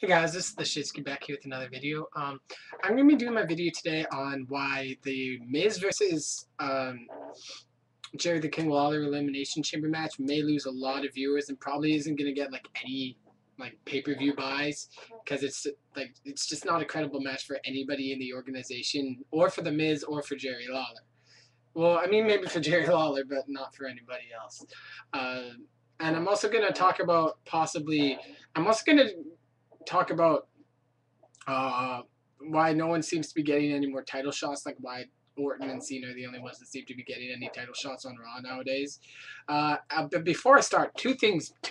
Hey guys, this is the Shitsky back here with another video. I'm gonna be doing my video today on why the Miz versus Jerry the King Lawler Elimination Chamber match may lose a lot of viewers and probably isn't gonna get like any pay-per-view buys because it's just not a credible match for anybody in the organization or for the Miz or for Jerry Lawler. Well, I mean maybe for Jerry Lawler, but not for anybody else. And I'm also gonna talk about why no one seems to be getting any more title shots, like why Orton and Cena are the only ones that seem to be getting any title shots on Raw nowadays. But before I start, two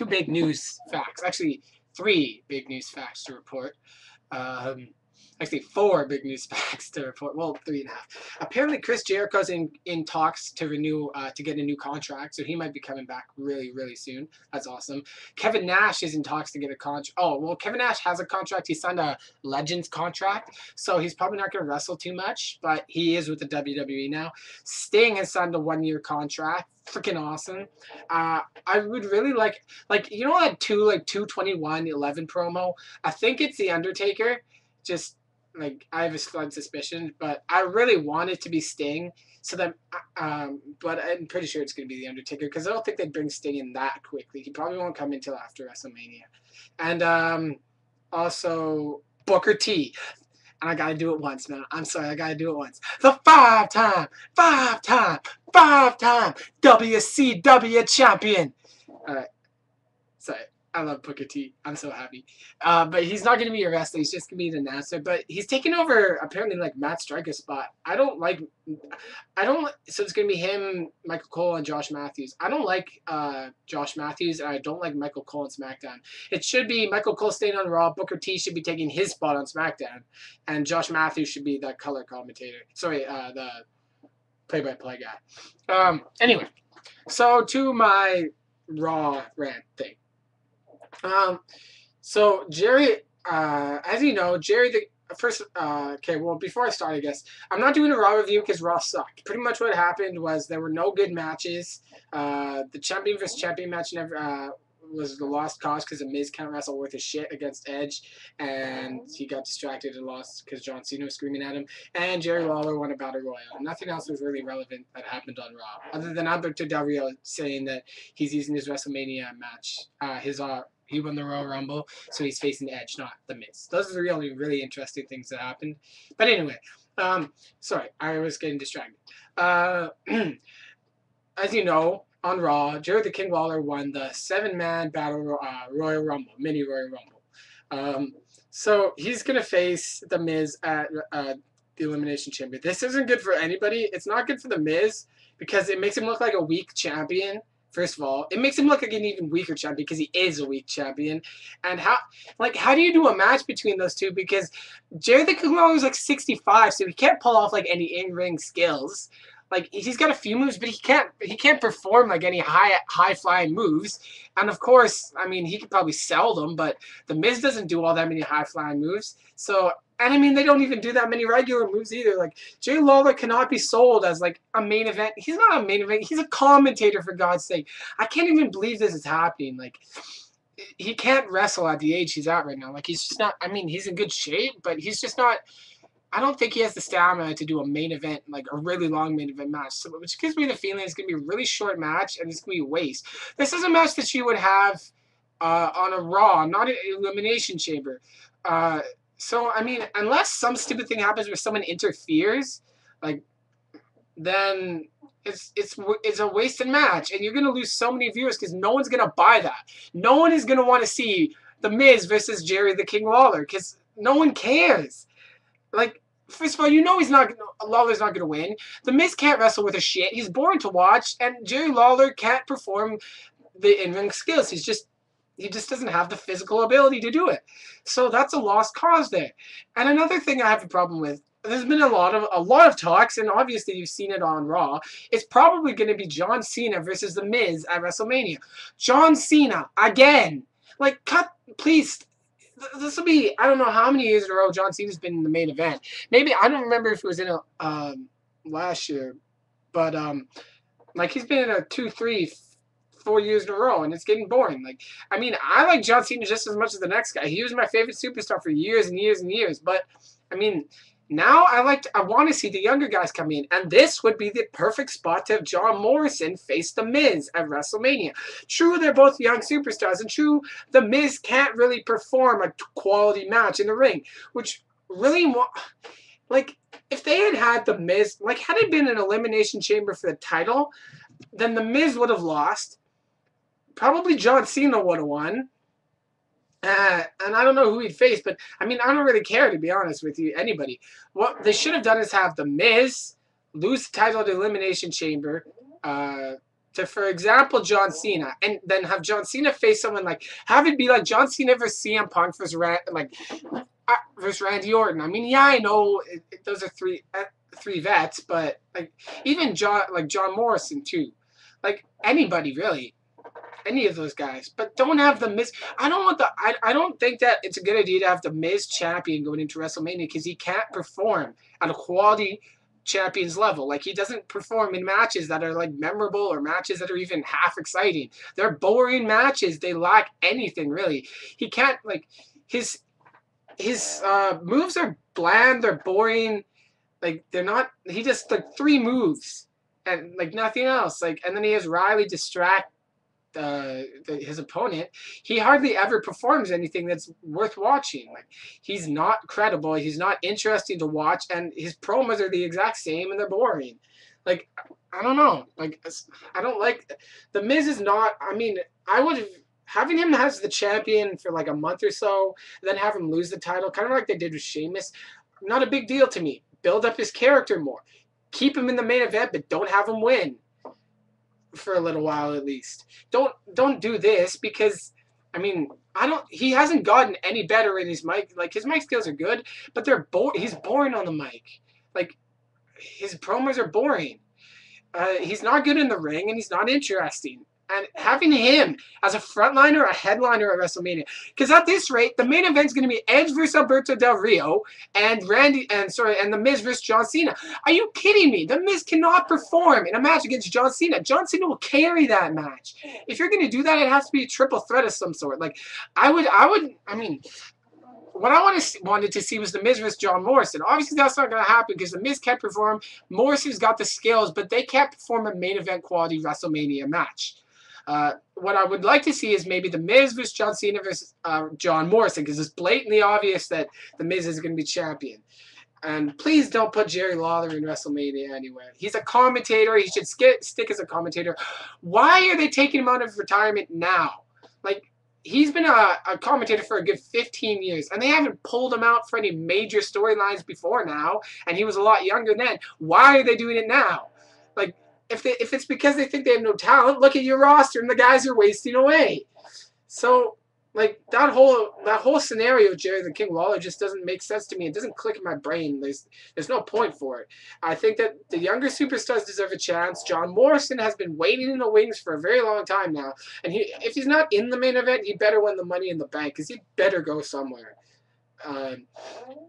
big news facts, actually 3 big news facts to report. Actually, 4 big news facts to report. Well, 3.5. Apparently, Chris Jericho's in talks to renew, to get a new contract, so he might be coming back really, really soon. That's awesome. Kevin Nash is in talks to get a contract. Oh, well, Kevin Nash has a contract. He signed a Legends contract, so he's probably not going to wrestle too much, but he is with the WWE now. Sting has signed a 1-year contract. Freaking awesome. I would really like you know that 2/21/11 promo? I think it's The Undertaker. Just I have a slight suspicion, but I really want it to be Sting. So that, but I'm pretty sure it's going to be The Undertaker because I don't think they'd bring Sting in that quickly. He probably won't come until after WrestleMania. And also Booker T. And I gotta do it once, man. I'm sorry, I gotta do it once. The five-time WCW champion. All right, sorry. I love Booker T. I'm so happy. But he's not going to be a wrestler. He's just going to be an announcer. But he's taking over, apparently, Matt Striker's spot. So it's going to be him, Michael Cole, and Josh Matthews. I don't like Josh Matthews, and I don't like Michael Cole on SmackDown. It should be Michael Cole staying on Raw. Booker T should be taking his spot on SmackDown. And Josh Matthews should be the color commentator. Sorry, the play-by-play guy. Anyway, so to my Raw rant thing. So Jerry, as you know, Jerry the first, okay, well, before I start, I guess, I'm not doing a Raw review because Raw sucked. Pretty much what happened was there were no good matches. The champion versus champion match never, was the lost cause because the Miz can't wrestle worth his shit against Edge, and he got distracted and lost because John Cena was screaming at him, and Jerry Lawler won a Battle Royal. Nothing else was really relevant that happened on Raw, other than Alberto Del Rio saying that he's using his WrestleMania match, he won the Royal Rumble, so he's facing Edge, not The Miz. Those are the really interesting things that happened. But anyway, sorry, I was getting distracted. As you know, on Raw, Jerry the King Lawler won the 7-man Battle Royal Rumble, mini Royal Rumble. So he's going to face The Miz at the Elimination Chamber. This isn't good for anybody. It's not good for The Miz because it makes him look like a weak champion. First of all, it makes him look like an even weaker champion because he is a weak champion. And how do you do a match between those two? Because Jerry the King Lawler is 65, so he can't pull off any in-ring skills. He's got a few moves, but he can't perform any high flying moves. And of course, I mean, he could probably sell them, but the Miz doesn't do all that many high flying moves. So, and I mean, they don't even do that many regular moves either. Jerry Lawler cannot be sold as a main event. He's not a main event. He's a commentator, for God's sake. I can't even believe this is happening. He can't wrestle at the age he's at right now. He's just not. I mean, he's in good shape, but he's just not. I don't think he has the stamina to do a main event, a really long main event match. So, which gives me the feeling it's going to be a really short match, and it's going to be a waste. This is a match that you would have on a Raw, not an Elimination Chamber. So, I mean, unless some stupid thing happens where someone interferes, then it's a wasted match, and you're going to lose so many viewers because no one's going to buy that. No one is going to want to see The Miz versus Jerry the King Lawler because no one cares. First of all, you know Lawler's not going to win. The Miz can't wrestle with a shit. He's boring to watch, and Jerry Lawler can't perform the in-ring skills. He just doesn't have the physical ability to do it. So that's a lost cause there. And another thing I have a problem with, there's been a lot of talks, and obviously you've seen it on Raw. It's probably going to be John Cena versus The Miz at WrestleMania. John Cena again. Please. This will be, I don't know how many years in a row John Cena's been in the main event. Maybe, I don't remember if it was in last year, but he's been in a 2, 3, 4 years in a row, and it's getting boring. Like, I mean, I like John Cena just as much as the next guy. He was my favorite superstar for years and years and years. But I mean, now I want to see the younger guys come in, and this would be the perfect spot to have John Morrison face The Miz at WrestleMania. True, they're both young superstars, and true, The Miz can't really perform a quality match in the ring, which really, like, if they had The Miz, like, had it been an Elimination Chamber for the title, then The Miz would have lost. Probably John Cena would have won. And I don't know who he'd face, but I mean, I don't really care, to be honest with you, anybody. What they should have done is have The Miz lose the title at Elimination Chamber to, for example, John Cena, and then have John Cena face someone like, have it be like John Cena versus CM Punk versus Randy Orton. I mean, yeah, I know those are three vets, but like even John Morrison too, like anybody really. Any of those guys, but don't have The Miz. I don't think that it's a good idea to have The Miz champion going into WrestleMania because he can't perform at a quality champions level. Like, he doesn't perform in matches that are like memorable or matches that are even half exciting. They're boring matches. They lack anything really. He can't, like, his moves are bland. They're boring. Like, they're not. He just like 3 moves and like nothing else. Like, and then he has Riley distract his opponent. He hardly ever performs anything that's worth watching. Like, he's not credible, he's not interesting to watch, and his promos are the exact same and they're boring. Like, I don't know. Like, I don't like The Miz is not. I mean, I would have having him as the champion for like a month or so, and then have him lose the title, kind of like they did with Sheamus. Not a big deal to me. Build up his character more. Keep him in the main event, but don't have him win for a little while at least. Don't do this because, I mean, he hasn't gotten any better in his mic. Like, his mic skills are good, but he's boring on the mic. Like, his promos are boring. He's not good in the ring, and he's not interesting. And having him as a frontliner, a headliner at WrestleMania, because at this rate, the main event's going to be Edge versus Alberto Del Rio and The Miz versus John Cena. Are you kidding me? The Miz cannot perform in a match against John Cena. John Cena will carry that match. If you're going to do that, it has to be a triple threat of some sort. Like, I mean, what I wanted to see was The Miz versus John Morrison. Obviously, that's not going to happen because The Miz can't perform. Morrison's got the skills, but they can't perform a main event quality WrestleMania match. What I would like to see is maybe The Miz versus John Cena versus John Morrison, because it's blatantly obvious that The Miz is going to be champion. And please don't put Jerry Lawlor in WrestleMania anywhere. He's a commentator. He should stick as a commentator. Why are they taking him out of retirement now? Like, he's been a commentator for a good 15 years, and they haven't pulled him out for any major storylines before now, and he was a lot younger then. Why are they doing it now? Like, if it's because they think they have no talent, look at your roster and the guys are wasting away. So, like, that whole scenario, Jerry the King Lawler, just doesn't make sense to me. It doesn't click in my brain. There's no point for it. I think that the younger superstars deserve a chance. John Morrison has been waiting in the wings for a very long time now, and if he's not in the main event, he better win the Money in the Bank, because he better go somewhere.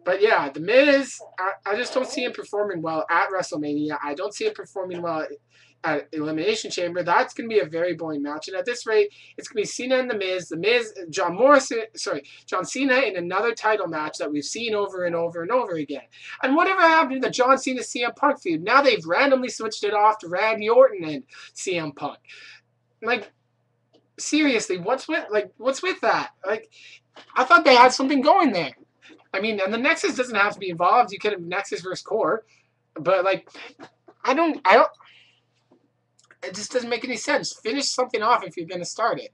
But yeah, The Miz, I just don't see him performing well at WrestleMania. I don't see him performing well at Elimination Chamber. That's going to be a very boring match. And at this rate, it's going to be Cena and The Miz, John Cena in another title match that we've seen over and over and over again. And whatever happened to the John Cena CM Punk feud? Now they've randomly switched it off to Randy Orton and CM Punk. Like, seriously, what's with that? Like, I thought they had something going there. I mean, and the Nexus doesn't have to be involved. You could have Nexus versus Core, but like, I don't. It just doesn't make any sense. Finish something off if you're going to start it.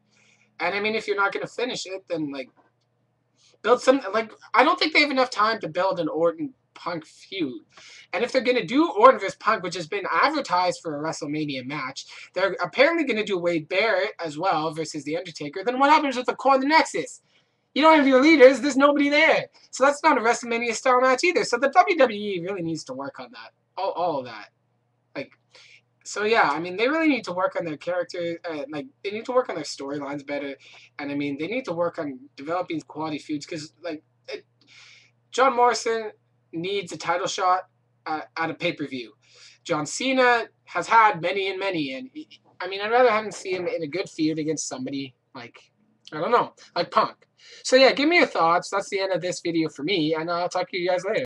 And I mean, if you're not going to finish it, then like, build some. Like, I don't think they have enough time to build an Orton Punk feud. And if they're going to do Orton vs. Punk, which has been advertised for a WrestleMania match, they're apparently going to do Wade Barrett as well versus The Undertaker. Then what happens with the Core and the Nexus? You don't have your leaders. There's nobody there. So that's not a WrestleMania style match either. So the WWE really needs to work on that. All of that. Like, so yeah, I mean, they really need to work on their character. Like, they need to work on their storylines better. And I mean, they need to work on developing quality feuds. Because, like, John Morrison needs a title shot at a pay-per-view. John Cena has had many and many. And I mean, I'd rather have him see him in a good feud against somebody like, I don't know, like Punk. So yeah, give me your thoughts. That's the end of this video for me, and I'll talk to you guys later.